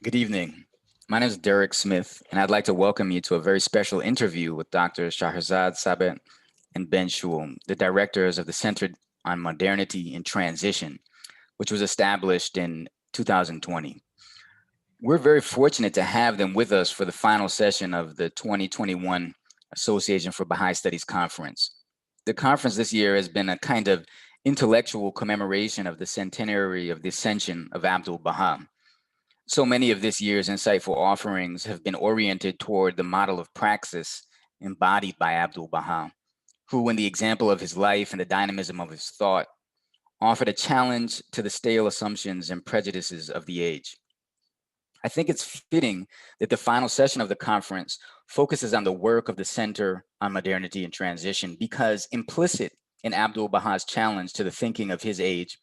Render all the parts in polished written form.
Good evening. My name is Derek Smith, and I'd like to welcome you to a very special interview with Dr. Shahrzad, Sabet, and Ben Schewel, the directors of the Center on Modernity and Transition, which was established in 2020. We're very fortunate to have them with us for the final session of the 2021 Association for Baha'i Studies Conference. The conference this year has been a kind of intellectual commemoration of the centenary of the ascension of Abdul Baha. So many of this year's insightful offerings have been oriented toward the model of praxis embodied by Abdul Baha, who, in the example of his life and the dynamism of his thought, offered a challenge to the stale assumptions and prejudices of the age. I think it's fitting that the final session of the conference focuses on the work of the Center on Modernity and Transition because implicit in Abdul Baha's challenge to the thinking of his age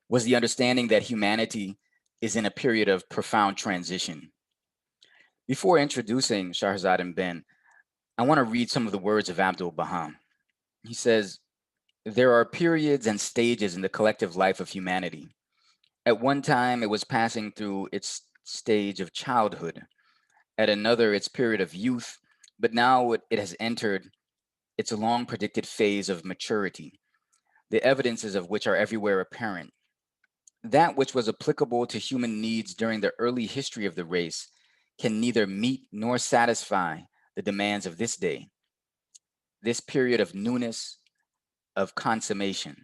was the understanding that humanity is in a period of profound transition. Before introducing Shahrzad and Ben, I want to read some of the words of Abdul Baha. He says, "There are periods and stages in the collective life of humanity. At one time, it was passing through its stage of childhood, at another, its period of youth, but now it has entered its long predicted phase of maturity, the evidences of which are everywhere apparent. That which was applicable to human needs during the early history of the race can neither meet nor satisfy the demands of this day, this period of newness, of consummation.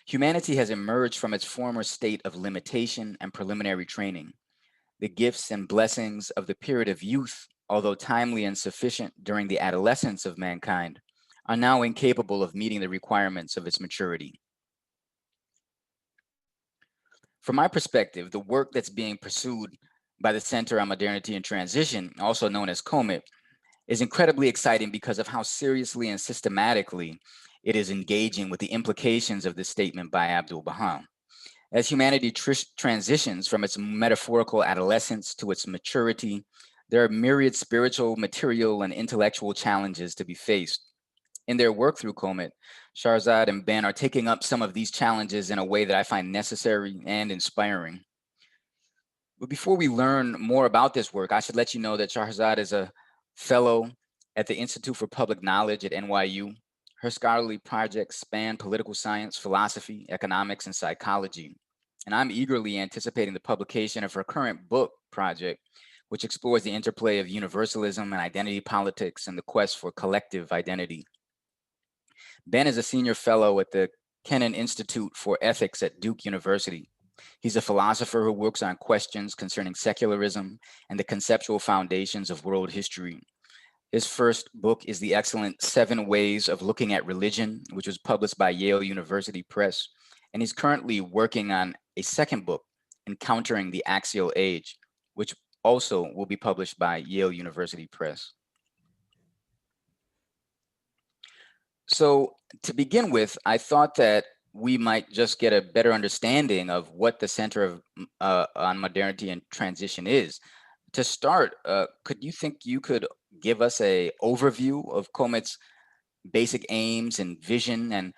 Humanity has emerged from its former state of limitation and preliminary training. The gifts and blessings of the period of youth, although timely and sufficient during the adolescence of mankind, are now incapable of meeting the requirements of its maturity. From my perspective, the work that's being pursued by the Center on Modernity and Transition, also known as COMIT, is incredibly exciting because of how seriously and systematically it is engaging with the implications of this statement by Abdul Baha. As humanity transitions from its metaphorical adolescence to its maturity, there are myriad spiritual, material, and intellectual challenges to be faced. In their work through COMIT, Shahrzad and Ben are taking up some of these challenges in a way that I find necessary and inspiring. But before we learn more about this work, I should let you know that Shahrzad is a fellow at the Institute for Public Knowledge at NYU. Her scholarly projects span political science, philosophy, economics, and psychology. And I'm eagerly anticipating the publication of her current book project, which explores the interplay of universalism and identity politics and the quest for collective identity. Ben is a senior fellow at the Kennan Institute for Ethics at Duke University. He's a philosopher who works on questions concerning secularism and the conceptual foundations of world history. His first book is the excellent 7 Ways of Looking at Religion, which was published by Yale University Press. And he's currently working on a second book, Encountering the Axial Age, which also will be published by Yale University Press. So to begin with, I thought that we might just get a better understanding of what the Center on Modernity and Transition is. To start, could you think you could give us a overview of COMIT's basic aims and vision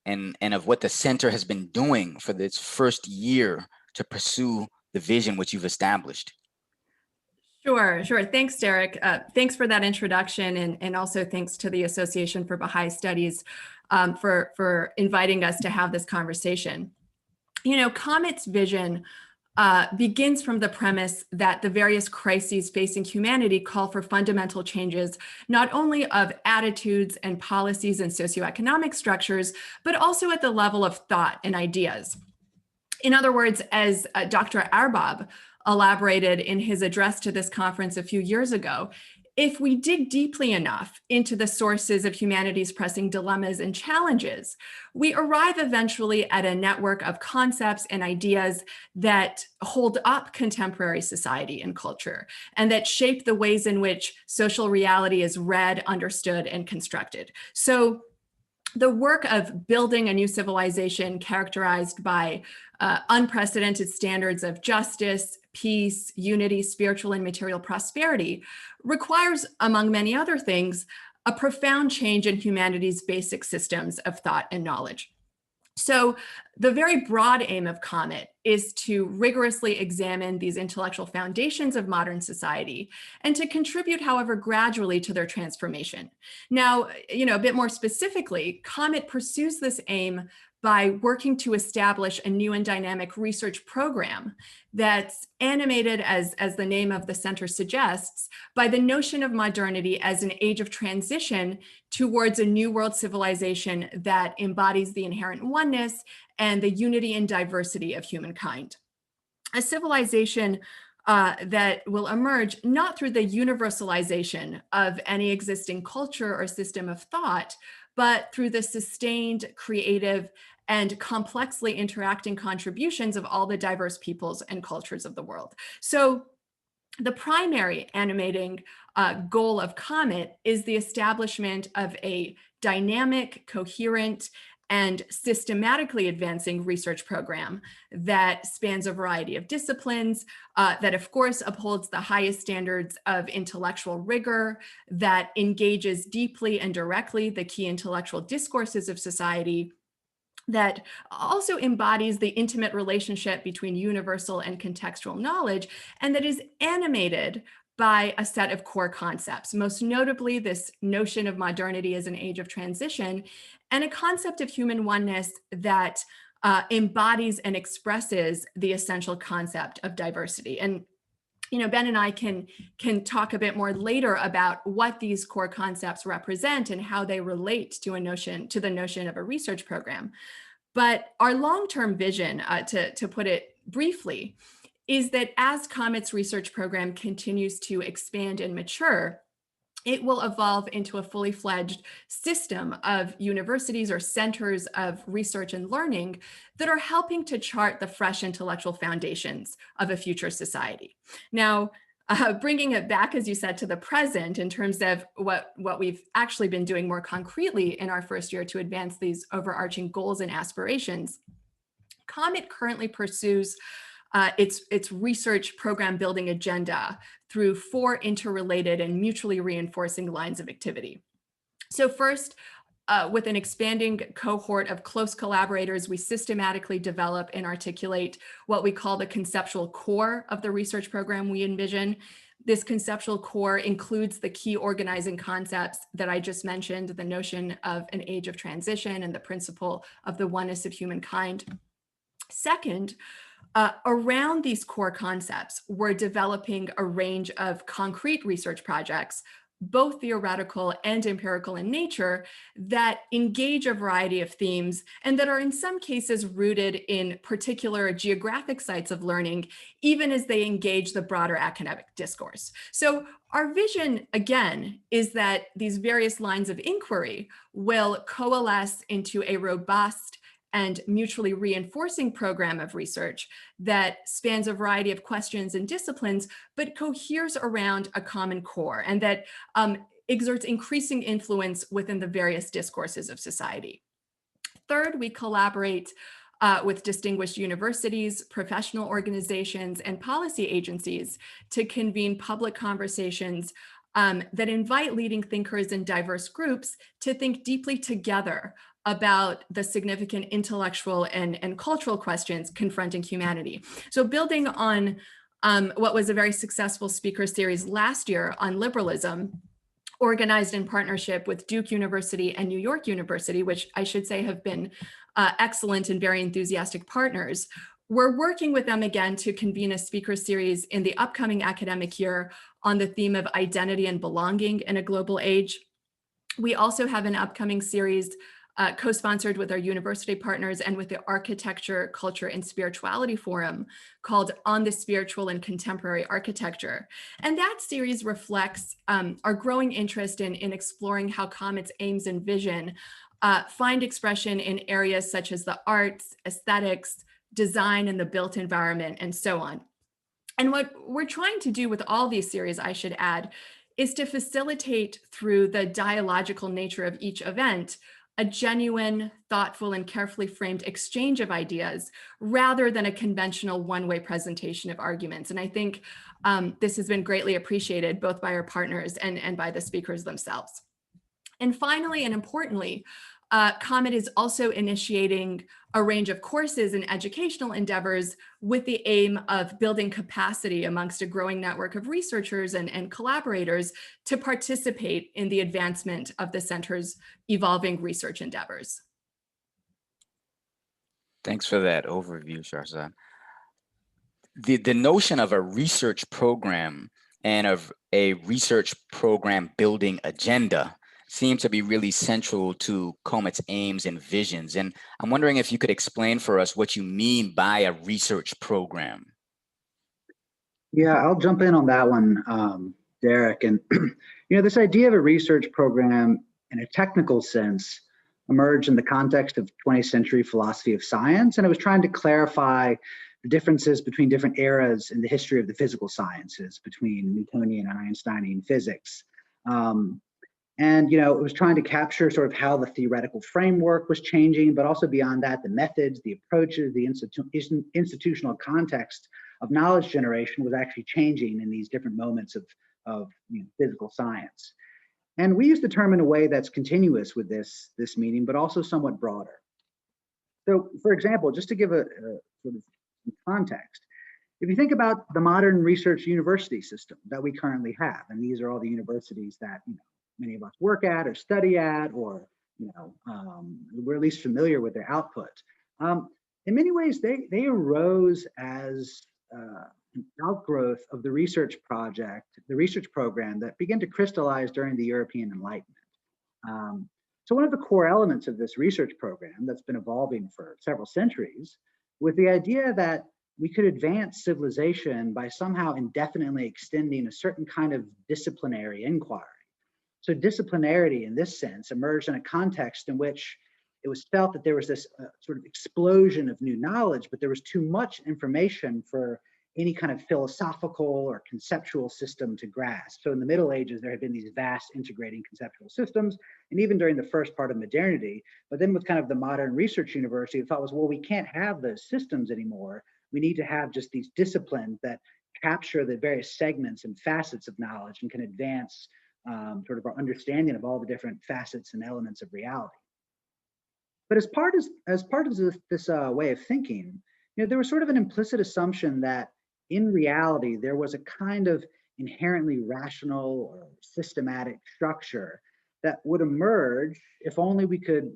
and of what the center has been doing for its first year to pursue the vision which you've established? Sure. Thanks, Derek. Thanks for that introduction, and also thanks to the Association for Baha'i Studies for inviting us to have this conversation. You know, COMIT's vision begins from the premise that the various crises facing humanity call for fundamental changes, not only of attitudes and policies and socioeconomic structures, but also at the level of thought and ideas. In other words, as Dr. Arbab elaborated in his address to this conference a few years ago, if we dig deeply enough into the sources of humanity's pressing dilemmas and challenges, we arrive eventually at a network of concepts and ideas that hold up contemporary society and culture, and that shape the ways in which social reality is read, understood, and constructed. So the work of building a new civilization characterized by unprecedented standards of justice, peace, unity, spiritual and material prosperity requires, among many other things, a profound change in humanity's basic systems of thought and knowledge. So the very broad aim of COMIT is to rigorously examine these intellectual foundations of modern society and to contribute, however, gradually to their transformation. Now, a bit more specifically, COMIT pursues this aim by working to establish a new and dynamic research program that's animated, as the name of the center suggests, by the notion of modernity as an age of transition towards a new world civilization that embodies the inherent oneness and the unity and diversity of humankind. A civilization that will emerge not through the universalization of any existing culture or system of thought, but through the sustained, creative, and complexly interacting contributions of all the diverse peoples and cultures of the world. So the primary animating goal of COMIT is the establishment of a dynamic, coherent, and systematically advancing research program that spans a variety of disciplines, that of course upholds the highest standards of intellectual rigor, that engages deeply and directly the key intellectual discourses of society, that also embodies the intimate relationship between universal and contextual knowledge, and that is animated by a set of core concepts, most notably this notion of modernity as an age of transition, and a concept of human oneness that embodies and expresses the essential concept of diversity. And Ben and I can talk a bit more later about what these core concepts represent and how they relate to the notion of a research program. But our long-term vision, to put it briefly, is that as COMIT's research program continues to expand and mature, it will evolve into a fully fledged system of universities or centers of research and learning that are helping to chart the fresh intellectual foundations of a future society. Now, bringing it back, as you said, to the present in terms of what we've actually been doing more concretely in our first year to advance these overarching goals and aspirations, COMIT currently pursues its research program building agenda through 4 interrelated and mutually reinforcing lines of activity. So first, with an expanding cohort of close collaborators, we systematically develop and articulate what we call the conceptual core of the research program we envision. This conceptual core includes the key organizing concepts that I just mentioned, the notion of an age of transition and the principle of the oneness of humankind. Second, around these core concepts, we're developing a range of concrete research projects, both theoretical and empirical in nature, that engage a variety of themes and that are in some cases rooted in particular geographic sites of learning, even as they engage the broader academic discourse. So our vision, again, is that these various lines of inquiry will coalesce into a robust and mutually reinforcing program of research that spans a variety of questions and disciplines, but coheres around a common core and that exerts increasing influence within the various discourses of society. Third, we collaborate with distinguished universities, professional organizations, and policy agencies to convene public conversations that invite leading thinkers in diverse groups to think deeply together about the significant intellectual and cultural questions confronting humanity. So building on what was a very successful speaker series last year on liberalism, organized in partnership with Duke University and New York University, which I should say have been excellent and very enthusiastic partners, we're working with them again to convene a speaker series in the upcoming academic year on the theme of identity and belonging in a global age. We also have an upcoming series co-sponsored with our university partners and with the Architecture, Culture, and Spirituality Forum called On the Spiritual and Contemporary Architecture. And that series reflects our growing interest in exploring how COMIT's aims and vision find expression in areas such as the arts, aesthetics, design, and the built environment, and so on. And what we're trying to do with all these series, I should add, is to facilitate through the dialogical nature of each event a genuine, thoughtful, and carefully framed exchange of ideas rather than a conventional one-way presentation of arguments. And I think this has been greatly appreciated both by our partners and by the speakers themselves. And finally, and importantly, COMIT is also initiating a range of courses and educational endeavors with the aim of building capacity amongst a growing network of researchers and collaborators to participate in the advancement of the center's evolving research endeavors. Thanks for that overview, Shahrzad. The notion of a research program and of a research program building agenda seem to be really central to COMIT's aims and visions. And I'm wondering if you could explain for us what you mean by a research program. Yeah, I'll jump in on that one, Derek. And this idea of a research program in a technical sense emerged in the context of 20th century philosophy of science, and it was trying to clarify the differences between different eras in the history of the physical sciences, between Newtonian and Einsteinian physics. It was trying to capture sort of how the theoretical framework was changing, but also beyond that, the methods, the approaches, the institutional context of knowledge generation was actually changing in these different moments of physical science. And we use the term in a way that's continuous with this meaning, but also somewhat broader. So, for example, just to give a sort of context, if you think about the modern research university system that we currently have, and these are all the universities that many of us work at or study at, or we're at least familiar with their output. In many ways, they arose as an outgrowth of the research program that began to crystallize during the European Enlightenment. So one of the core elements of this research program that's been evolving for several centuries was the idea that we could advance civilization by somehow indefinitely extending a certain kind of disciplinary inquiry. So disciplinarity in this sense emerged in a context in which it was felt that there was this sort of explosion of new knowledge, but there was too much information for any kind of philosophical or conceptual system to grasp. So in the Middle Ages, there had been these vast integrating conceptual systems, and even during the first part of modernity, but then with kind of the modern research university, the thought was, well, we can't have those systems anymore. We need to have just these disciplines that capture the various segments and facets of knowledge and can advance sort of our understanding of all the different facets and elements of reality. But as part of this way of thinking, there was sort of an implicit assumption that in reality, there was a kind of inherently rational or systematic structure that would emerge if only we could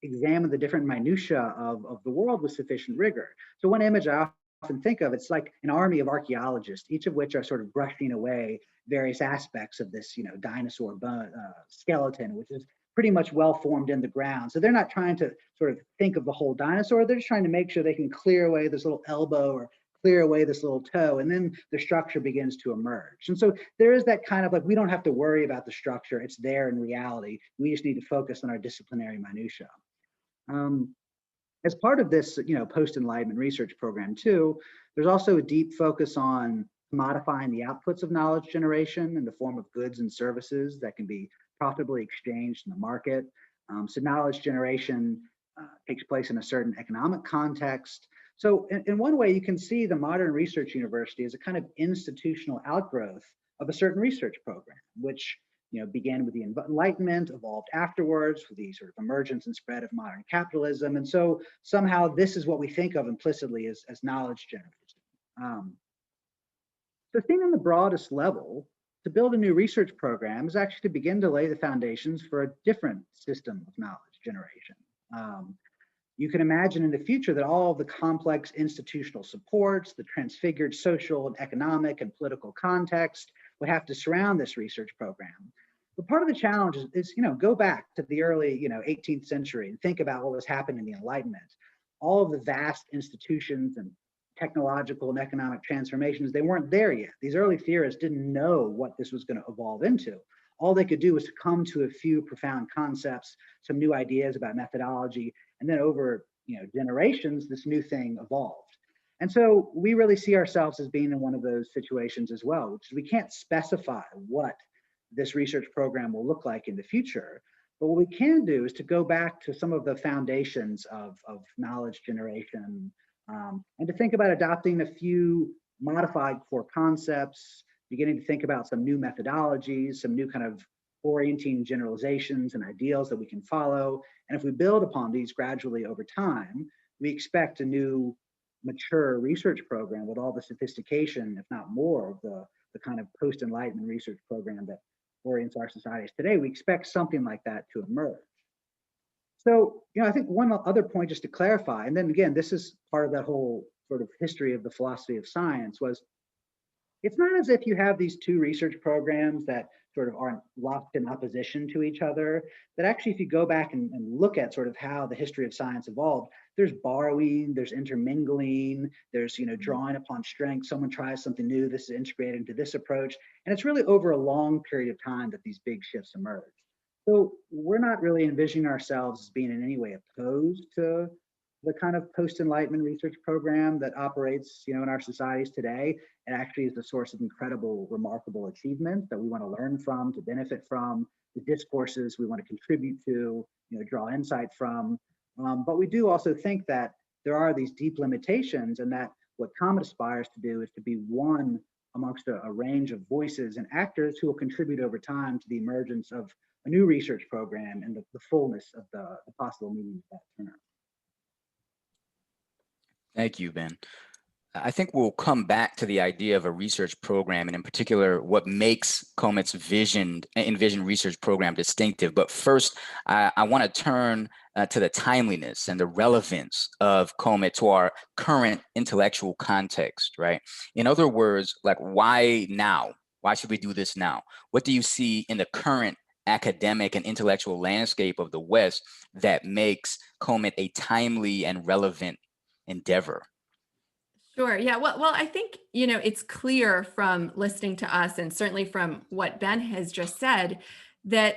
examine the different minutiae of the world with sufficient rigor. So one image I often think of, it's like an army of archaeologists, each of which are sort of brushing away various aspects of this, dinosaur bone, skeleton, which is pretty much well formed in the ground. So they're not trying to sort of think of the whole dinosaur. They're just trying to make sure they can clear away this little elbow or clear away this little toe, and then the structure begins to emerge. And so there is that kind of like, we don't have to worry about the structure. It's there in reality. We just need to focus on our disciplinary minutiae. As part of this, post-Enlightenment research program too, there's also a deep focus on commodifying the outputs of knowledge generation in the form of goods and services that can be profitably exchanged in the market. So knowledge generation takes place in a certain economic context. So in one way, you can see the modern research university as a kind of institutional outgrowth of a certain research program, which began with the Enlightenment, evolved afterwards with the sort of emergence and spread of modern capitalism. And so somehow this is what we think of implicitly as knowledge generation. So seen on the broadest level, to build a new research program is actually to begin to lay the foundations for a different system of knowledge generation. You can imagine in the future that all of the complex institutional supports, the transfigured social and economic and political context would have to surround this research program. But part of the challenge is go back to the early, 18th century and think about what was happening in the Enlightenment. All of the vast institutions and technological and economic transformations, they weren't there yet. These early theorists didn't know what this was going to evolve into. All they could do was to come to a few profound concepts, some new ideas about methodology, and then over generations, this new thing evolved. And so we really see ourselves as being in one of those situations as well, which is we can't specify what this research program will look like in the future. But what we can do is to go back to some of the foundations of knowledge generation and to think about adopting a few modified core concepts, beginning to think about some new methodologies, some new kind of orienting generalizations and ideals that we can follow. And if we build upon these gradually over time, we expect a new mature research program with all the sophistication, if not more, of the kind of post-Enlightenment research program that orients our societies today. We expect something like that to emerge. So, I think one other point just to clarify, and then again, this is part of that whole sort of history of the philosophy of science, was it's not as if you have these two research programs that sort of aren't locked in opposition to each other. That actually, if you go back and look at sort of how the history of science evolved, there's borrowing, there's intermingling, there's drawing upon strengths. Someone tries something new, this is integrated into this approach, and it's really over a long period of time that these big shifts emerge. So we're not really envisioning ourselves as being in any way opposed to the kind of post-Enlightenment research program that operates, in our societies today. It actually is the source of incredible, remarkable achievement that we want to learn from, to benefit from, the discourses we want to contribute to, draw insight from. But we do also think that there are these deep limitations, and that what COMIT aspires to do is to be one amongst a range of voices and actors who will contribute over time to the emergence of a new research program and the fullness of the possible meaning of that term. Thank you, Ben. I think we'll come back to the idea of a research program, and in particular, what makes COMIT's envisioned research program distinctive. But first, I want to turn to the timeliness and the relevance of COMIT to our current intellectual context, right? In other words, like, why now? Why should we do this now? What do you see in the current academic and intellectual landscape of the West that makes COMIT a timely and relevant endeavor? Sure. Yeah. Well, I think, it's clear from listening to us, and certainly from what Ben has just said, that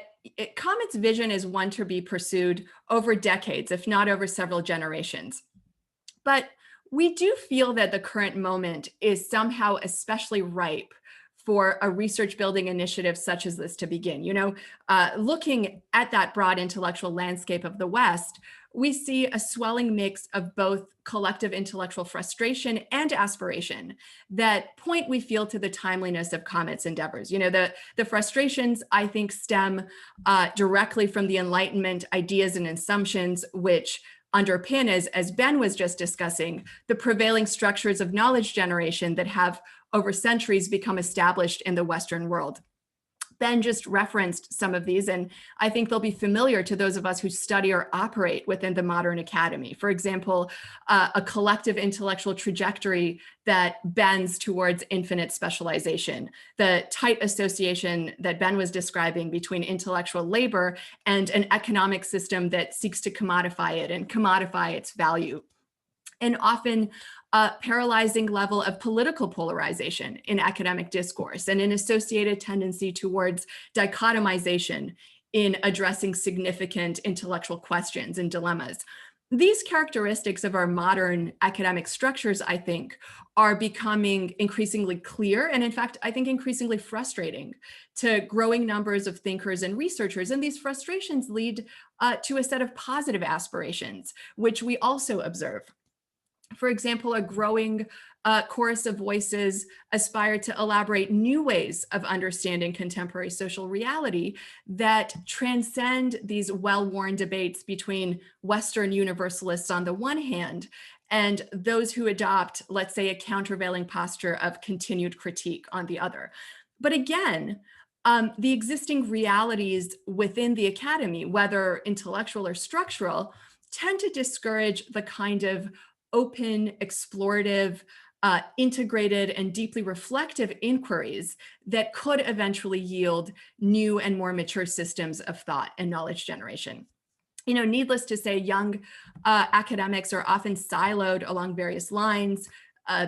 COMIT's vision is one to be pursued over decades, if not over several generations. But we do feel that the current moment is somehow especially ripe for a research building initiative such as this to begin. Looking at that broad intellectual landscape of the West, we see a swelling mix of both collective intellectual frustration and aspiration that point, we feel, to the timeliness of COMIT's endeavors. The frustrations, I think, stem directly from the Enlightenment ideas and assumptions which underpin, as Ben was just discussing, the prevailing structures of knowledge generation that have over centuries become established in the Western world. Ben just referenced some of these, and I think they'll be familiar to those of us who study or operate within the modern academy. For example, a collective intellectual trajectory that bends towards infinite specialization, the tight association that Ben was describing between intellectual labor and an economic system that seeks to commodify it and commodify its value, and often a paralyzing level of political polarization in academic discourse and an associated tendency towards dichotomization in addressing significant intellectual questions and dilemmas. These characteristics of our modern academic structures, I think, are becoming increasingly clear, and in fact, I think increasingly frustrating to growing numbers of thinkers and researchers. And these frustrations lead to a set of positive aspirations, which we also observe. For example, a growing chorus of voices aspire to elaborate new ways of understanding contemporary social reality that transcend these well-worn debates between Western universalists on the one hand and those who adopt, let's say, a countervailing posture of continued critique on the other. But again, the existing realities within the academy, whether intellectual or structural, tend to discourage the kind of open, explorative, integrated, and deeply reflective inquiries that could eventually yield new and more mature systems of thought and knowledge generation. Needless to say, young academics are often siloed along various lines,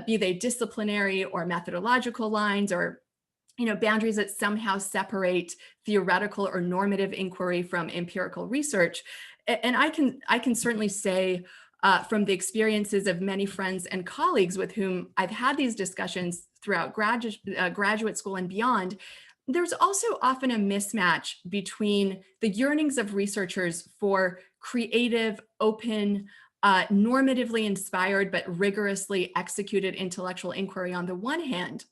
be they disciplinary or methodological lines, or boundaries that somehow separate theoretical or normative inquiry from empirical research. And I can certainly say, from the experiences of many friends and colleagues with whom I've had these discussions throughout graduate school and beyond, there's also often a mismatch between the yearnings of researchers for creative, open, normatively inspired, but rigorously executed intellectual inquiry on the one hand,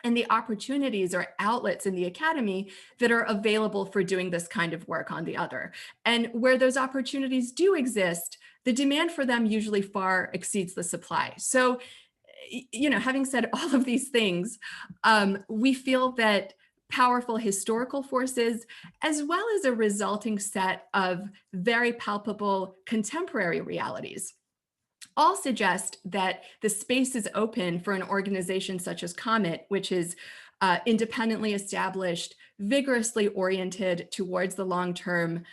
and the opportunities or outlets in the academy that are available for doing this kind of work on the other. And where those opportunities do exist, the demand for them usually far exceeds the supply. So, having said all of these things, we feel that powerful historical forces, as well as a resulting set of very palpable contemporary realities, all suggest that the space is open for an organization such as COMIT, which is independently established, vigorously oriented towards the long term,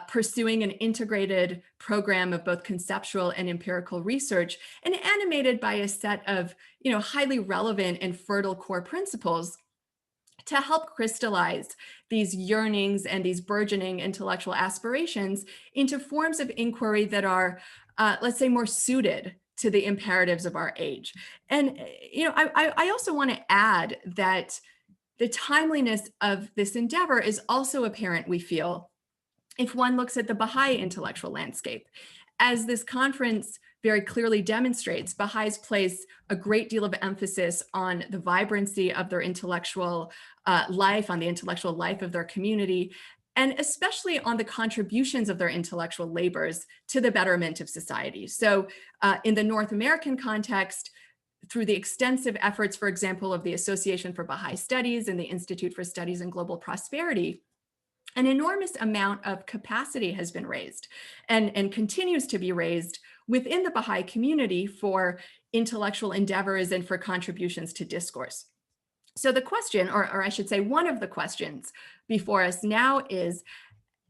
pursuing an integrated program of both conceptual and empirical research, and animated by a set of highly relevant and fertile core principles to help crystallize these yearnings and these burgeoning intellectual aspirations into forms of inquiry that are, let's say, more suited to the imperatives of our age. And I also want to add that the timeliness of this endeavor is also apparent, we feel, if one looks at the Baha'i intellectual landscape. As this conference very clearly demonstrates, Baha'is place a great deal of emphasis on the vibrancy of their intellectual life, on the intellectual life of their community, and especially on the contributions of their intellectual labors to the betterment of society. So in the North American context, through the extensive efforts, for example, of the Association for Baha'i Studies and the Institute for Studies in Global Prosperity, an enormous amount of capacity has been raised and continues to be raised within the Baha'i community for intellectual endeavors and for contributions to discourse. So the question, or I should say one of the questions before us now is,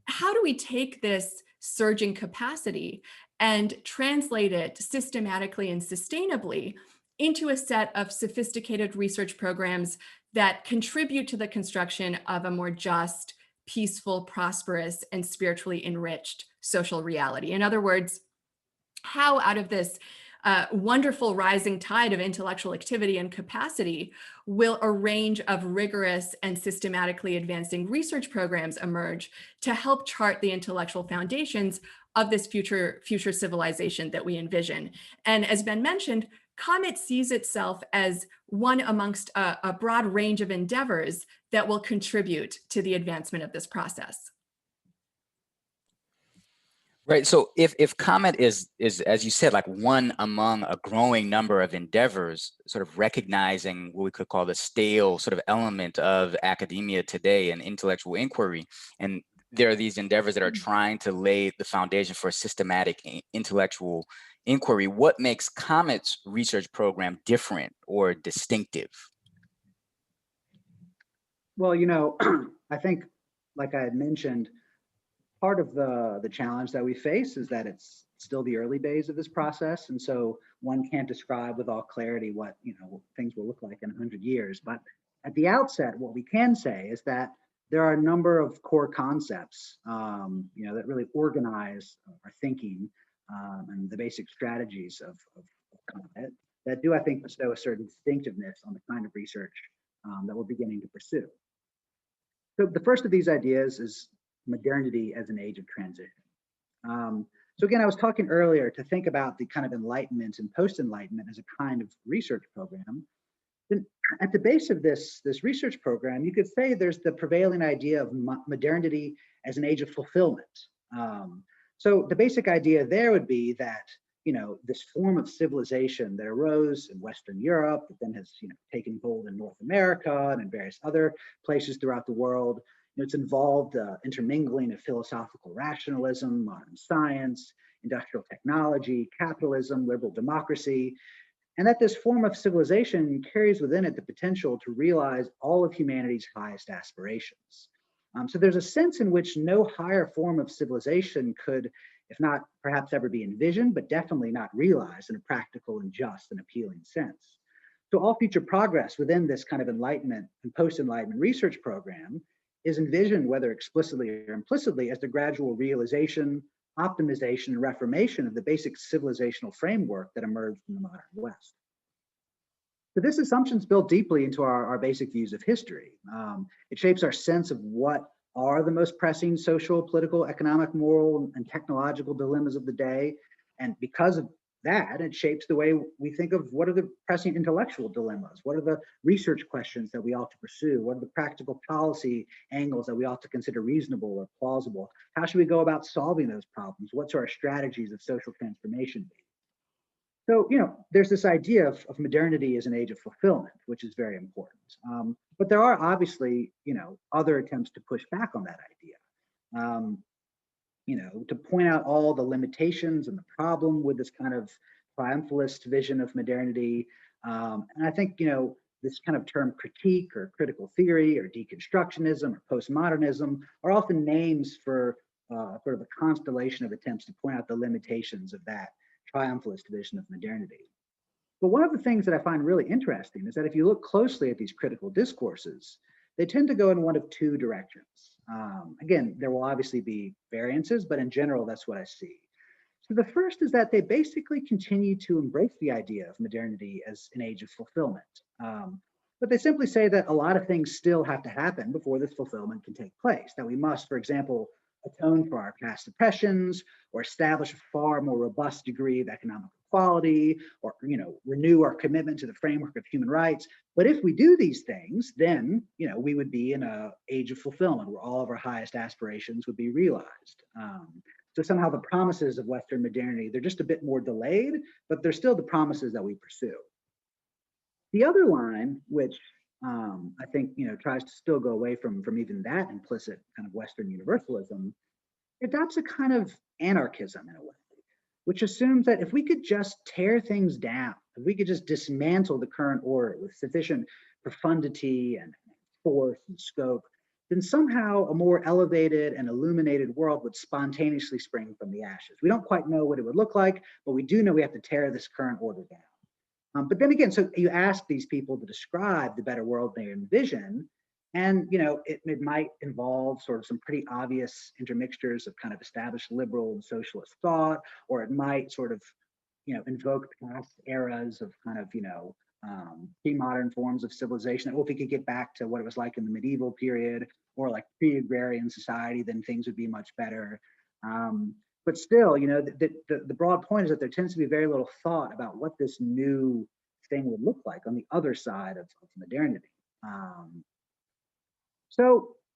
how do we take this surging capacity and translate it systematically and sustainably into a set of sophisticated research programs that contribute to the construction of a more just, peaceful, prosperous, and spiritually enriched social reality? In other words, how out of this wonderful rising tide of intellectual activity and capacity will a range of rigorous and systematically advancing research programs emerge to help chart the intellectual foundations of this future civilization that we envision? And as Ben mentioned, COMIT sees itself as one amongst a broad range of endeavors that will contribute to the advancement of this process. Right. So if COMIT is, as you said, like one among a growing number of endeavors, sort of recognizing what we could call the stale sort of element of academia today and intellectual inquiry, and there are these endeavors that are trying to lay the foundation for a systematic intellectual inquiry, what makes COMIT's research program different or distinctive? Well, I think, like I had mentioned, part of the challenge that we face is that it's still the early days of this process. And so one can't describe with all clarity what, things will look like in 100 years. But at the outset, what we can say is that there are a number of core concepts, that really organize our thinking and the basic strategies of COMIT that do, I think, bestow a certain distinctiveness on the kind of research that we're beginning to pursue. So the first of these ideas is modernity as an age of transition. So again, I was talking earlier to think about the kind of Enlightenment and post-Enlightenment as a kind of research program. Then at the base of this research program, you could say there's the prevailing idea of modernity as an age of fulfillment. So the basic idea there would be that, this form of civilization that arose in Western Europe, that then has, taken hold in North America and in various other places throughout the world. It's involved intermingling of philosophical rationalism, modern science, industrial technology, capitalism, liberal democracy, and that this form of civilization carries within it the potential to realize all of humanity's highest aspirations. So there's a sense in which no higher form of civilization could, if not perhaps ever be envisioned, but definitely not realized in a practical and just and appealing sense. So all future progress within this kind of Enlightenment and post-Enlightenment research program is envisioned, whether explicitly or implicitly, as the gradual realization, optimization, and reformation of the basic civilizational framework that emerged in the modern West. So this assumption is built deeply into our basic views of history. It shapes our sense of what are the most pressing social, political, economic, moral, and technological dilemmas of the day. And because of that, it shapes the way we think of what are the pressing intellectual dilemmas, what are the research questions that we ought to pursue, what are the practical policy angles that we ought to consider reasonable or plausible, how should we go about solving those problems, what's our strategies of social transformation be? So, there's this idea of modernity as an age of fulfillment, which is very important. But there are obviously, other attempts to push back on that idea. To point out all the limitations and the problem with this kind of triumphalist vision of modernity. And I think, this kind of term critique or critical theory or deconstructionism or postmodernism are often names for sort of a constellation of attempts to point out the limitations of that triumphalist vision of modernity. But one of the things that I find really interesting is that if you look closely at these critical discourses, they tend to go in one of two directions. Again, there will obviously be variances, but in general, that's what I see. So the first is that they basically continue to embrace the idea of modernity as an age of fulfillment. But they simply say that a lot of things still have to happen before this fulfillment can take place, that we must, for example, atone for our past oppressions or establish a far more robust degree of economic equality or renew our commitment to the framework of human rights. But if we do these things, then we would be in an age of fulfillment where all of our highest aspirations would be realized. So somehow the promises of Western modernity, they're just a bit more delayed, but they're still the promises that we pursue. The other line, which I think tries to still go away from even that implicit kind of Western universalism, adopts a kind of anarchism in a way, which assumes that if we could just tear things down, if we could just dismantle the current order with sufficient profundity and force and scope, then somehow a more elevated and illuminated world would spontaneously spring from the ashes. We don't quite know what it would look like, but we do know we have to tear this current order down. But then again, so you ask these people to describe the better world they envision, and it might involve sort of some pretty obvious intermixtures of kind of established liberal and socialist thought, or it might sort of invoke past eras of kind of pre-modern forms of civilization. Well, if we could get back to what it was like in the medieval period, or like pre-agrarian society, then things would be much better. But still, the broad point is that there tends to be very little thought about what this new thing would look like on the other side of modernity.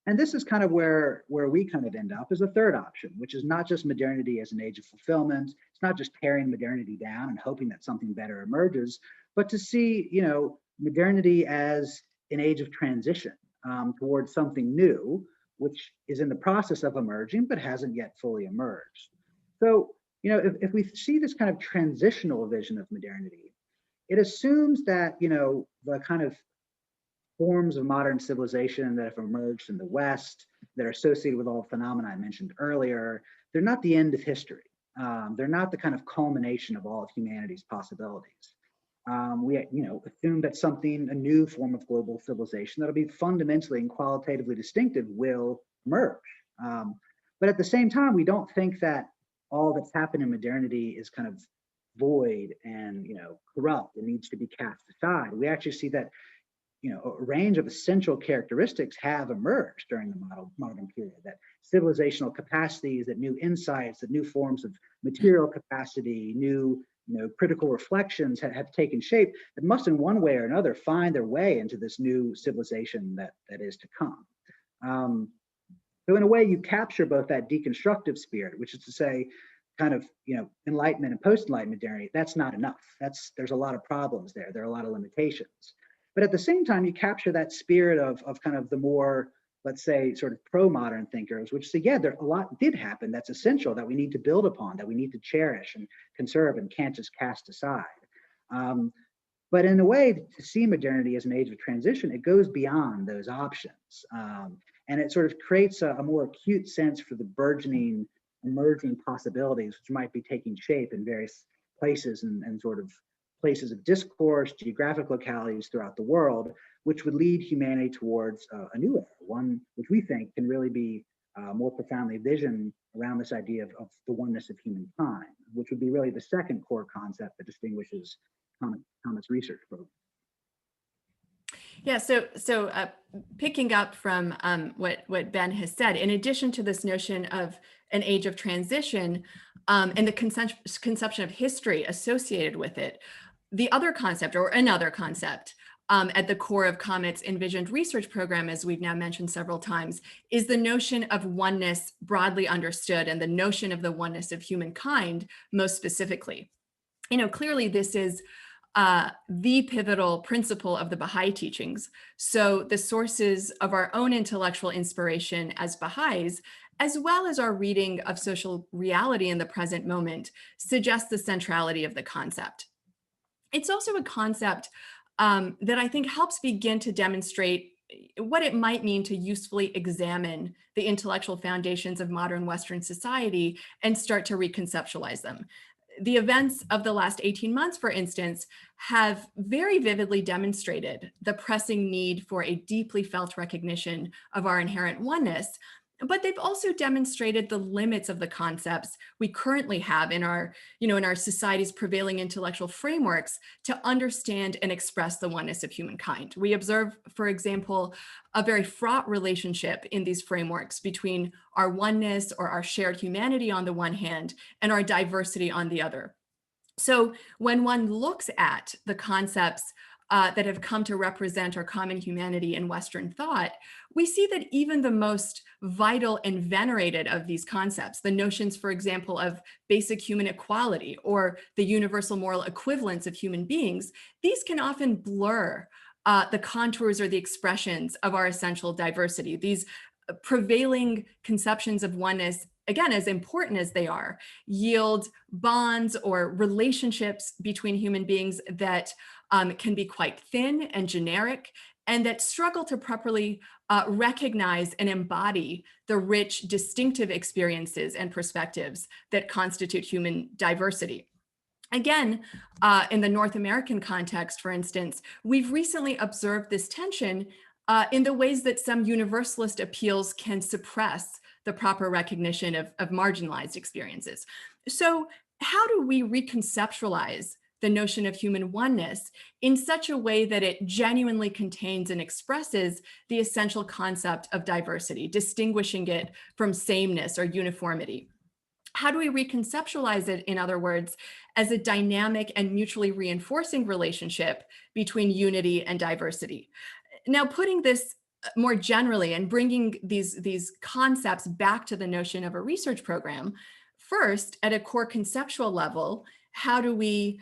And this is kind of where we kind of end up as a third option, which is not just modernity as an age of fulfillment. It's not just tearing modernity down and hoping that something better emerges, but to see, modernity as an age of transition towards something new, which is in the process of emerging, but hasn't yet fully emerged. So, if we see this kind of transitional vision of modernity, it assumes that, the kind of forms of modern civilization that have emerged in the West that are associated with all the phenomena I mentioned earlier, they're not the end of history. They're not the kind of culmination of all of humanity's possibilities. We, assume that a new form of global civilization that'll be fundamentally and qualitatively distinctive will emerge. But at the same time, we don't think that all that's happened in modernity is kind of void and corrupt and needs to be cast aside. We actually see that a range of essential characteristics have emerged during the modern period, that civilizational capacities, that new insights, that new forms of material capacity, new critical reflections have taken shape that must in one way or another find their way into this new civilization that is to come. So in a way, you capture both that deconstructive spirit, which is to say, kind of Enlightenment and post-Enlightenment modernity. That's not enough. There's a lot of problems there. There are a lot of limitations. But at the same time, you capture that spirit of kind of the more, let's say, sort of pro-modern thinkers, which say, yeah, a lot did happen that's essential, that we need to build upon, that we need to cherish and conserve and can't just cast aside. But in a way, to see modernity as an age of transition, it goes beyond those options. And it sort of creates a more acute sense for the burgeoning, emerging possibilities, which might be taking shape in various places and sort of places of discourse, geographic localities throughout the world, which would lead humanity towards a new era, one which we think can really be more profoundly visioned around this idea of the oneness of humankind, which would be really the second core concept that distinguishes COMIT's research program. Yeah, so picking up from what Ben has said, in addition to this notion of an age of transition and the conception of history associated with it, the other concept, or another concept at the core of COMIT's envisioned research program, as we've now mentioned several times, is the notion of oneness broadly understood, and the notion of the oneness of humankind most specifically. You know, clearly this is the pivotal principle of the Baha'i teachings. So the sources of our own intellectual inspiration as Baha'is, as well as our reading of social reality in the present moment, suggest the centrality of the concept. It's also a concept that I think helps begin to demonstrate what it might mean to usefully examine the intellectual foundations of modern Western society and start to reconceptualize them. The events of the last 18 months, for instance, have very vividly demonstrated the pressing need for a deeply felt recognition of our inherent oneness, but they've also demonstrated the limits of the concepts we currently have in our, in our society's prevailing intellectual frameworks to understand and express the oneness of humankind. We observe, for example, a very fraught relationship in these frameworks between our oneness or our shared humanity on the one hand and our diversity on the other. So when one looks at the concepts that have come to represent our common humanity in Western thought, we see that even the most vital and venerated of these concepts, the notions, for example, of basic human equality or the universal moral equivalence of human beings, these can often blur the contours or the expressions of our essential diversity. These prevailing conceptions of oneness, again, as important as they are, yield bonds or relationships between human beings that can be quite thin and generic, and that struggle to properly recognize and embody the rich, distinctive experiences and perspectives that constitute human diversity. Again, in the North American context, for instance, we've recently observed this tension in the ways that some universalist appeals can suppress the proper recognition of marginalized experiences. So how do we reconceptualize the notion of human oneness in such a way that it genuinely contains and expresses the essential concept of diversity, distinguishing it from sameness or uniformity? How do we reconceptualize it, in other words, as a dynamic and mutually reinforcing relationship between unity and diversity? Now, putting this more generally and bringing these concepts back to the notion of a research program, first, at a core conceptual level, how do we,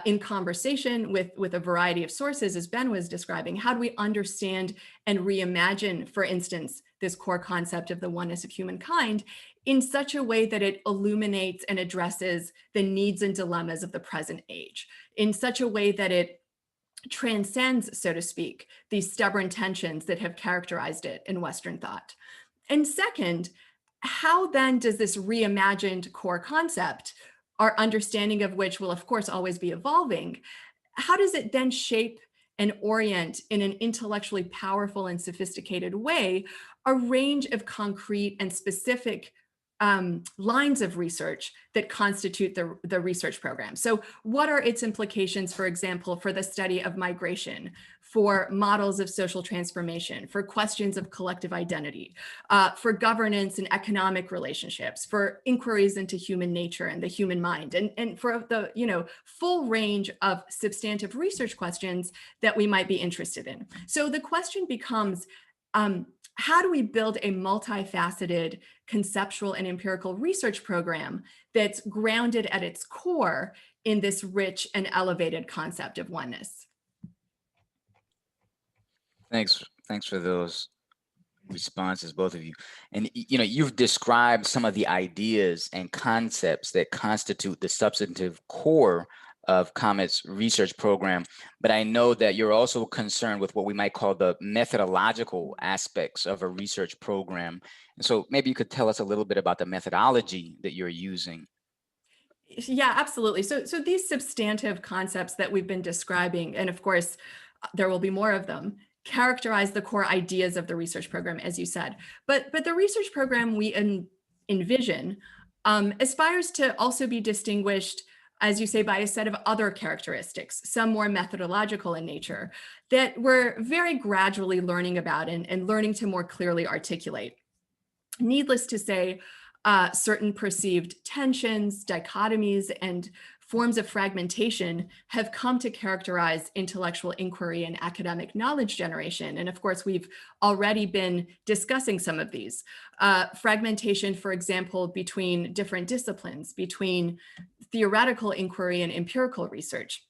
in conversation with a variety of sources, as Ben was describing, how do we understand and reimagine, for instance, this core concept of the oneness of humankind in such a way that it illuminates and addresses the needs and dilemmas of the present age, in such a way that it transcends, so to speak, these stubborn tensions that have characterized it in Western thought? And second, how then does this reimagined core concept, our understanding of which will of course always be evolving, how does it then shape and orient in an intellectually powerful and sophisticated way a range of concrete and specific lines of research that constitute the research program? So what are its implications, for example, for the study of migration, for models of social transformation, for questions of collective identity, for governance and economic relationships, for inquiries into human nature and the human mind, and for the full range of substantive research questions that we might be interested in? So the question becomes, how do we build a multifaceted conceptual and empirical research program that's grounded at its core in this rich and elevated concept of oneness? Thanks for those responses, both of you. And you've described some of the ideas and concepts that constitute the substantive core of COMIT's research program, but I know that you're also concerned with what we might call the methodological aspects of a research program. And so maybe you could tell us a little bit about the methodology that you're using. Yeah, absolutely. So these substantive concepts that we've been describing, and of course, there will be more of them, characterize the core ideas of the research program, as you said. But the research program we envision aspires to also be distinguished as you say, by a set of other characteristics, some more methodological in nature, that we're very gradually learning about and learning to more clearly articulate. Needless to say, certain perceived tensions, dichotomies, and forms of fragmentation have come to characterize intellectual inquiry and academic knowledge generation. And of course, we've already been discussing some of these. Fragmentation, for example, between different disciplines, between theoretical inquiry and empirical research.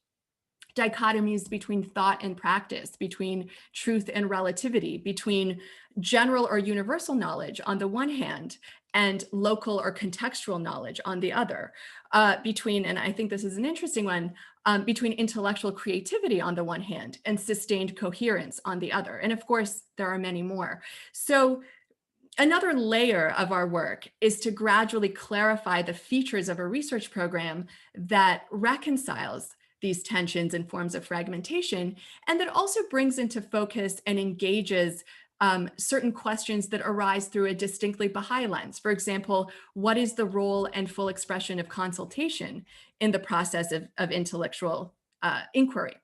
Dichotomies between thought and practice, between truth and relativity, between general or universal knowledge on the one hand, and local or contextual knowledge on the other, between, and I think this is an interesting one, between intellectual creativity on the one hand and sustained coherence on the other. And of course, there are many more. So another layer of our work is to gradually clarify the features of a research program that reconciles these tensions and forms of fragmentation, and that also brings into focus and engages certain questions that arise through a distinctly Baha'i lens. For example, what is the role and full expression of consultation in the process of intellectual inquiry?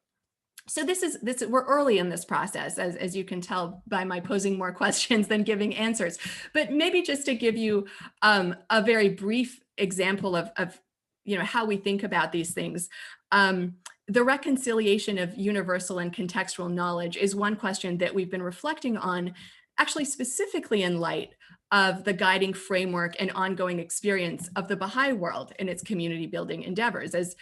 So we're early in this process, as you can tell by my posing more questions than giving answers. But maybe just to give you a very brief example of how we think about these things. The reconciliation of universal and contextual knowledge is one question that we've been reflecting on, actually specifically in light of the guiding framework and ongoing experience of the Baha'i world and its community building endeavors. As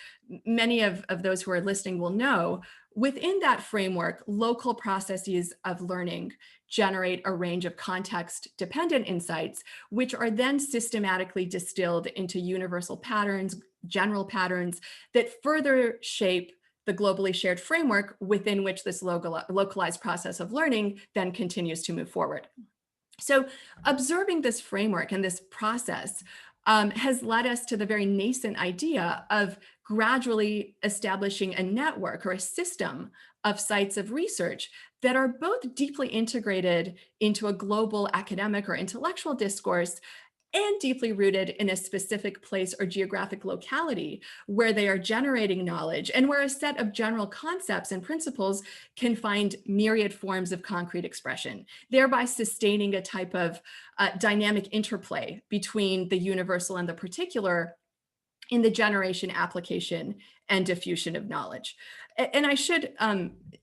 many of those who are listening will know, within that framework, local processes of learning generate a range of context-dependent insights, which are then systematically distilled into universal patterns, general patterns that further shape the globally shared framework within which this localized process of learning then continues to move forward. So observing this framework and this process has led us to the very nascent idea of gradually establishing a network or a system of sites of research that are both deeply integrated into a global academic or intellectual discourse and deeply rooted in a specific place or geographic locality where they are generating knowledge and where a set of general concepts and principles can find myriad forms of concrete expression, thereby sustaining a type of dynamic interplay between the universal and the particular in the generation, application, and diffusion of knowledge. And I should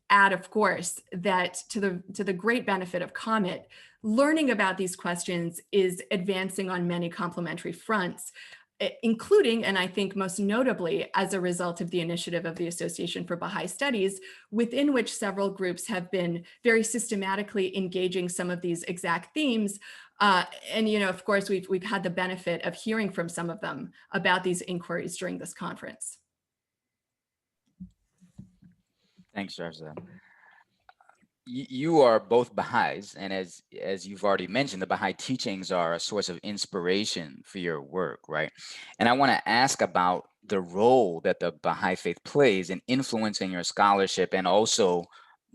add, of course, that to the great benefit of COMIT, learning about these questions is advancing on many complementary fronts, including, and I think most notably, as a result of the initiative of the Association for Baha'i Studies, within which several groups have been very systematically engaging some of these exact themes. And of course, we've had the benefit of hearing from some of them about these inquiries during this conference. Thanks, Shahrzad. You are both Baha'is, and as you've already mentioned, the Baha'i teachings are a source of inspiration for your work, right? And I want to ask about the role that the Baha'i faith plays in influencing your scholarship and also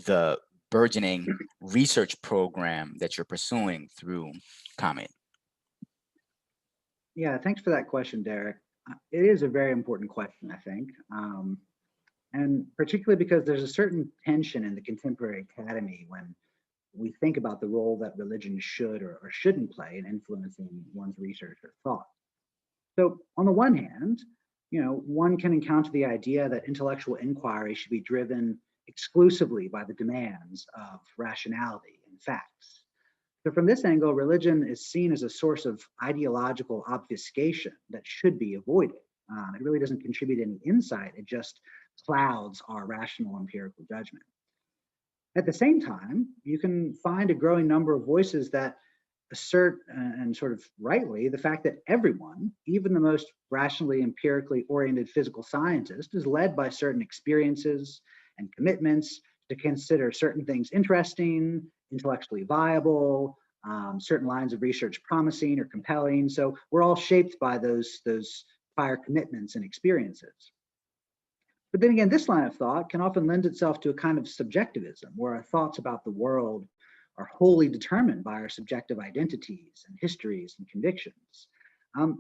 the burgeoning research program that you're pursuing through COMIT. Yeah, thanks for that question, Derek. It is a very important question, I think. And particularly because there's a certain tension in the contemporary academy when we think about the role that religion should or shouldn't play in influencing one's research or thought. So on the one hand, one can encounter the idea that intellectual inquiry should be driven exclusively by the demands of rationality and facts. So from this angle, religion is seen as a source of ideological obfuscation that should be avoided. It really doesn't contribute any insight, it just clouds our rational empirical judgment. At the same time, you can find a growing number of voices that assert, and sort of rightly, the fact that everyone, even the most rationally empirically oriented physical scientist, is led by certain experiences and commitments to consider certain things interesting, intellectually viable, certain lines of research promising or compelling. So we're all shaped by those prior commitments and experiences. But then again, this line of thought can often lend itself to a kind of subjectivism, where our thoughts about the world are wholly determined by our subjective identities and histories and convictions.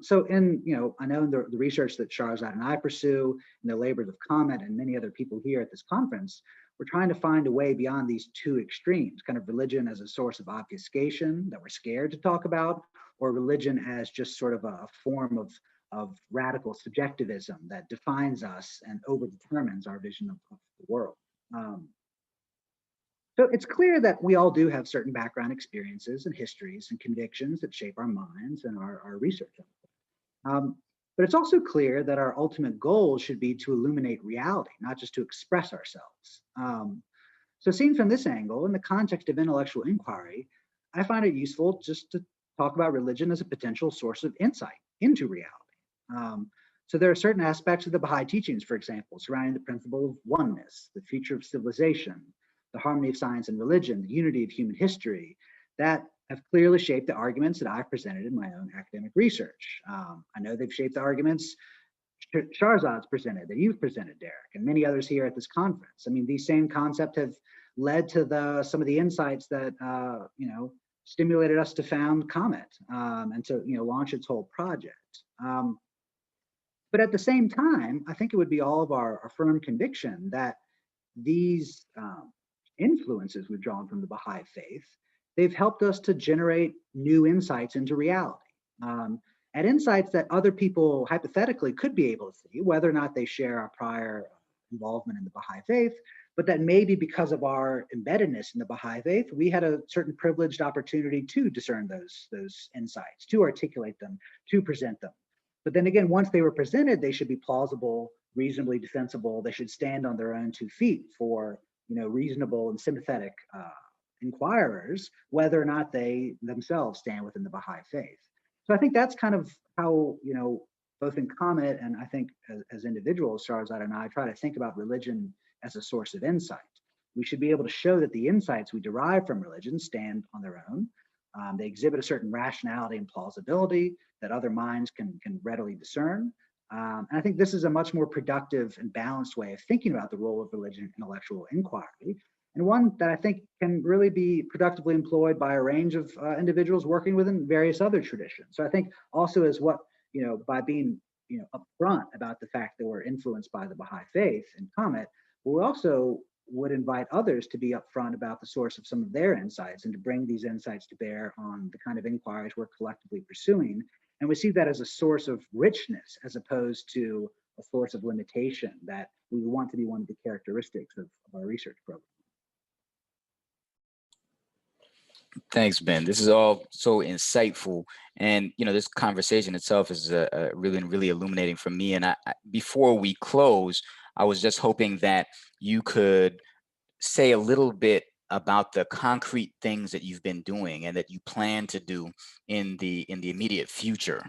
So in, I know in the research that Shahrzad and I pursue, and the labors of COMIT and many other people here at this conference, we're trying to find a way beyond these two extremes, kind of religion as a source of obfuscation that we're scared to talk about, or religion as just sort of a form of radical subjectivism that defines us and overdetermines our vision of the world. So it's clear that we all do have certain background experiences and histories and convictions that shape our minds and our research. But it's also clear that our ultimate goal should be to illuminate reality, not just to express ourselves. So seen from this angle, in the context of intellectual inquiry, I find it useful just to talk about religion as a potential source of insight into reality. So there are certain aspects of the Baha'i teachings, for example, surrounding the principle of oneness, the future of civilization, the harmony of science and religion, the unity of human history, that have clearly shaped the arguments that I've presented in my own academic research. I know they've shaped the arguments Shahrzad's presented, that you've presented, Derek, and many others here at this conference. I mean, these same concepts have led to some of the insights that stimulated us to found COMIT and to launch its whole project. But at the same time, I think it would be all of our firm conviction that these influences we've drawn from the Baha'i faith, they've helped us to generate new insights into reality, and insights that other people hypothetically could be able to see, whether or not they share our prior involvement in the Baha'i faith, but that maybe because of our embeddedness in the Baha'i faith, we had a certain privileged opportunity to discern those insights, to articulate them, to present them. But then again, once they were presented, they should be plausible, reasonably defensible. They should stand on their own 2 feet for reasonable and sympathetic inquirers, whether or not they themselves stand within the Baha'i faith. So I think that's kind of how, both in COMIT and I think as individuals, Shahrzad and I try to think about religion as a source of insight. We should be able to show that the insights we derive from religion stand on their own. They exhibit a certain rationality and plausibility that other minds can readily discern. And I think this is a much more productive and balanced way of thinking about the role of religion in intellectual inquiry, and one that I think can really be productively employed by a range of individuals working within various other traditions. So I think also as what, by being, upfront about the fact that we're influenced by the Baha'i faith and COMIT, we also would invite others to be upfront about the source of some of their insights and to bring these insights to bear on the kind of inquiries we're collectively pursuing. And we see that as a source of richness as opposed to a source of limitation that we want to be one of the characteristics of our research program. Thanks, Ben. This is all so insightful, and this conversation itself is really illuminating for me. And before we close, I was just hoping that you could say a little bit about the concrete things that you've been doing and that you plan to do in the immediate future.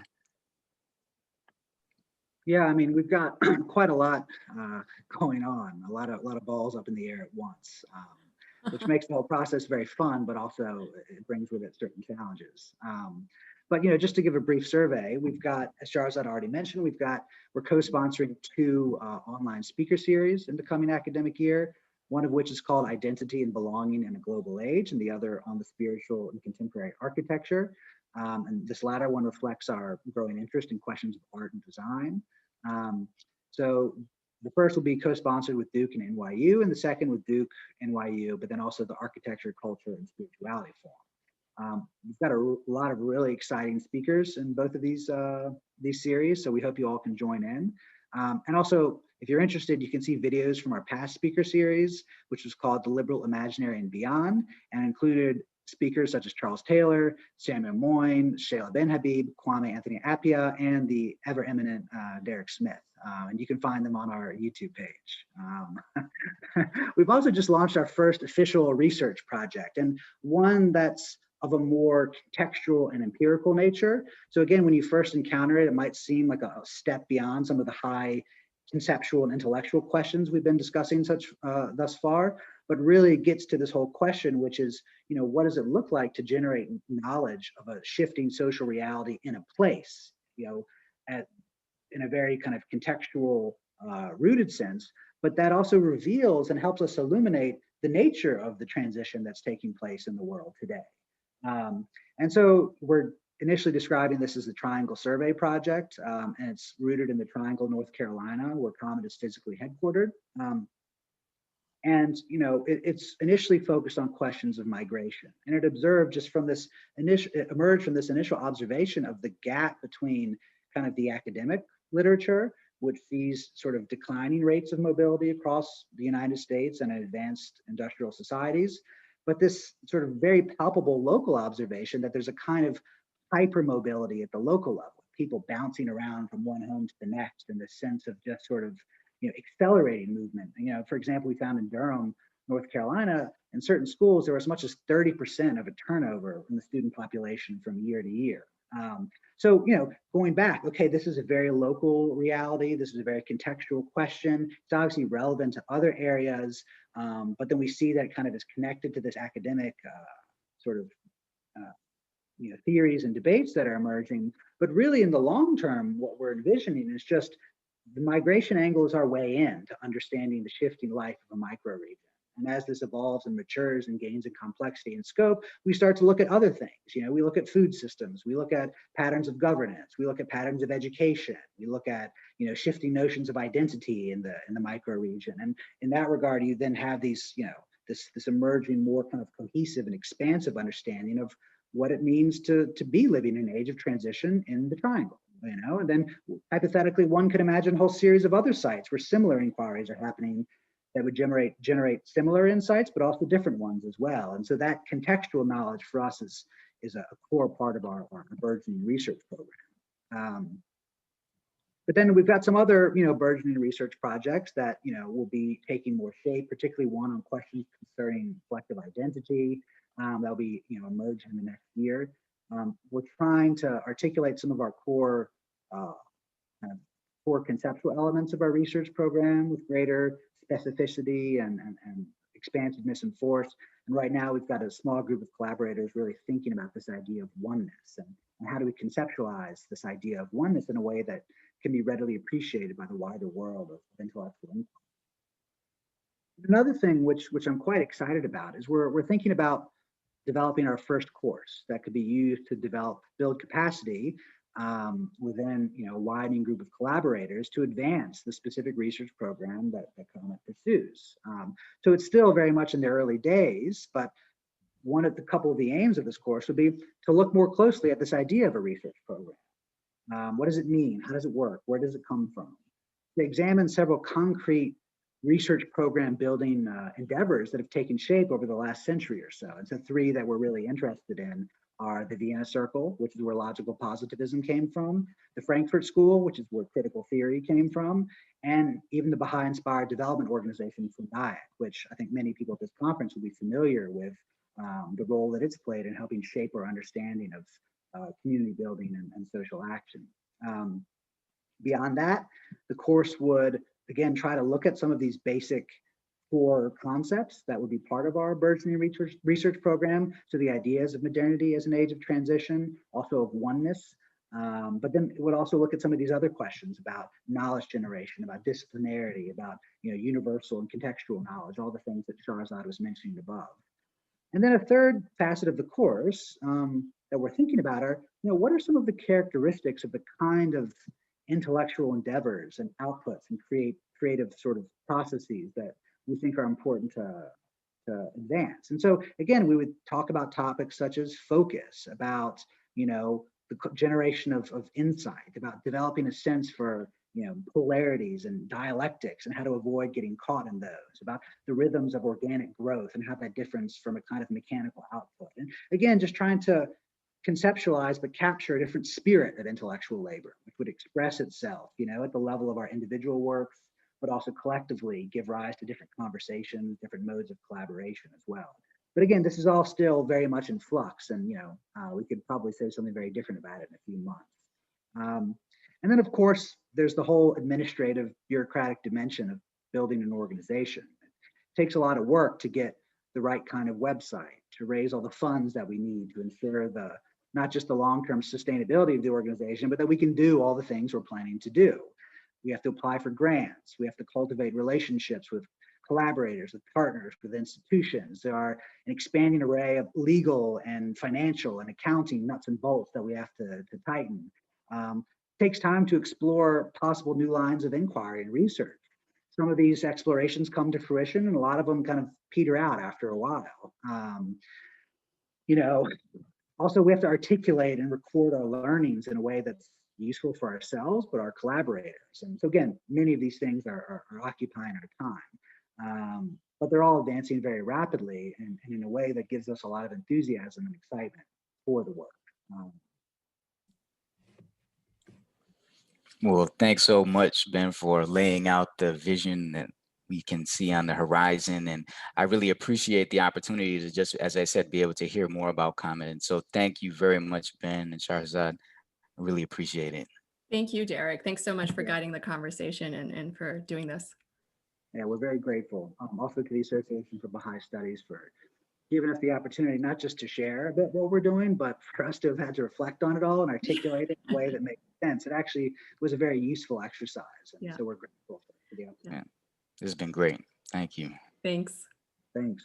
Yeah, I mean, we've got quite a lot going on, a lot of balls up in the air at once. Which makes the whole process very fun, but also it brings with it certain challenges. But just to give a brief survey, we've got, as Shahrzad already mentioned, we're co-sponsoring 2 online speaker series in the coming academic year, one of which is called Identity and Belonging in a Global Age, and the other on the spiritual and contemporary architecture. And this latter one reflects our growing interest in questions of art and design. So the first will be co-sponsored with Duke and NYU, and the second with Duke, NYU, but then also the Architecture, Culture, and Spirituality Forum. We've got a lot of really exciting speakers in both of these series, so we hope you all can join in. And also, if you're interested, you can see videos from our past speaker series, which was called The Liberal Imaginary and Beyond, and included speakers such as Charles Taylor, Samuel Moyne, Sheila Ben Habib, Kwame Anthony Appiah, and the ever eminent Derek Smith. And you can find them on our YouTube page. We've also just launched our first official research project, and one that's of a more contextual and empirical nature. So again, when you first encounter it, it might seem like a step beyond some of the high conceptual and intellectual questions we've been discussing thus far, but really gets to this whole question, which is, what does it look like to generate knowledge of a shifting social reality in a place, in a very kind of contextual, rooted sense, but that also reveals and helps us illuminate the nature of the transition that's taking place in the world today. And so we're initially describing this as the Triangle Survey Project, and it's rooted in the Triangle, North Carolina, where COMIT is physically headquartered. And it's initially focused on questions of migration, and it observed just from this it emerged from this initial observation of the gap between kind of the academic literature, which sees sort of declining rates of mobility across the United States and in advanced industrial societies, but this sort of very palpable local observation that there's a kind of hypermobility at the local level, people bouncing around from one home to the next, and the sense of just sort of accelerating movement. For example, we found in Durham, North Carolina, in certain schools, there was as much as 30% of a turnover in the student population from year to year. So, going back, okay, this is a very local reality. This is a very contextual question. It's obviously relevant to other areas, but then we see that it kind of is connected to this academic sort of theories and debates that are emerging. But really, in the long term, what we're envisioning is just the migration angle is our way in to understanding the shifting life of a microregion. And as this evolves and matures and gains in complexity and scope, we start to look at other things. We look at food systems, we look at patterns of governance, we look at patterns of education, we look at shifting notions of identity in the microregion. And in that regard, you then have these this emerging more kind of cohesive and expansive understanding of what it means to be living in an age of transition in the Triangle. And then hypothetically, one could imagine a whole series of other sites where similar inquiries are happening that would generate similar insights, but also different ones as well. And so that contextual knowledge for us is a core part of our burgeoning research program. But then we've got some other burgeoning research projects that will be taking more shape, particularly one on questions concerning collective identity that'll be emerging in the next year. We're trying to articulate some of our core conceptual elements of our research program with greater specificity and expansiveness and force. And right now we've got a small group of collaborators really thinking about this idea of oneness and how do we conceptualize this idea of oneness in a way that can be readily appreciated by the wider world of intellectual inquiry. Another thing which I'm quite excited about is we're thinking about developing our first course that could be used to build capacity within a widening group of collaborators to advance the specific research program that COMIT pursues. So it's still very much in the early days, but one of the couple of the aims of this course would be to look more closely at this idea of a research program. What does it mean? How does it work? Where does it come from? To examine several concrete research program building endeavors that have taken shape over the last century or so. And so three that we're really interested in are the Vienna Circle, which is where logical positivism came from, the Frankfurt School, which is where critical theory came from, and even the Baha'i-inspired development organization from DIAC, which I think many people at this conference will be familiar with the role that it's played in helping shape our understanding of community building and social action. Beyond that, the course would, again, try to look at some of these basic core concepts that would be part of our burgeoning research program. So the ideas of modernity as an age of transition, also of oneness, but then it would also look at some of these other questions about knowledge generation, about disciplinarity, about universal and contextual knowledge, all the things that Shahrzad was mentioning above. And then a third facet of the course that we're thinking about are, what are some of the characteristics of the kind of intellectual endeavors and outputs and creative sort of processes that we think are important to advance. And so again, we would talk about topics such as focus, about the generation of insight, about developing a sense for polarities and dialectics and how to avoid getting caught in those, about the rhythms of organic growth and how that differs from a kind of mechanical output. And again, just trying to conceptualize but capture a different spirit of intellectual labor, which would express itself, at the level of our individual works, but also collectively give rise to different conversations, different modes of collaboration as well. But again, this is all still very much in flux, and we could probably say something very different about it in a few months. And then, of course, there's the whole administrative, bureaucratic dimension of building an organization. It takes a lot of work to get the right kind of website, to raise all the funds that we need to ensure not just the long-term sustainability of the organization, but that we can do all the things we're planning to do. We have to apply for grants. We have to cultivate relationships with collaborators, with partners, with institutions. There are an expanding array of legal and financial and accounting nuts and bolts that we have to tighten. It takes time to explore possible new lines of inquiry and research. Some of these explorations come to fruition, and a lot of them kind of peter out after a while. Also, we have to articulate and record our learnings in a way that's useful for ourselves, but our collaborators. And so again, many of these things are occupying our time, but they're all advancing very rapidly and in a way that gives us a lot of enthusiasm and excitement for the work. Well, thanks so much, Ben, for laying out the vision that we can see on the horizon. And I really appreciate the opportunity to just, as I said, be able to hear more about COMIT. And so thank you very much, Ben and Shahrzad. I really appreciate it. Thank you, Derek. Thanks so much for guiding the conversation and for doing this. Yeah, we're very grateful. Also to the Association for Baha'i Studies for giving us the opportunity not just to share a bit what we're doing, but for us to have had to reflect on it all and articulate it in a way that makes sense. It actually was a very useful exercise. And so we're grateful for the opportunity. Yeah. This has been great. Thank you. Thanks. Thanks.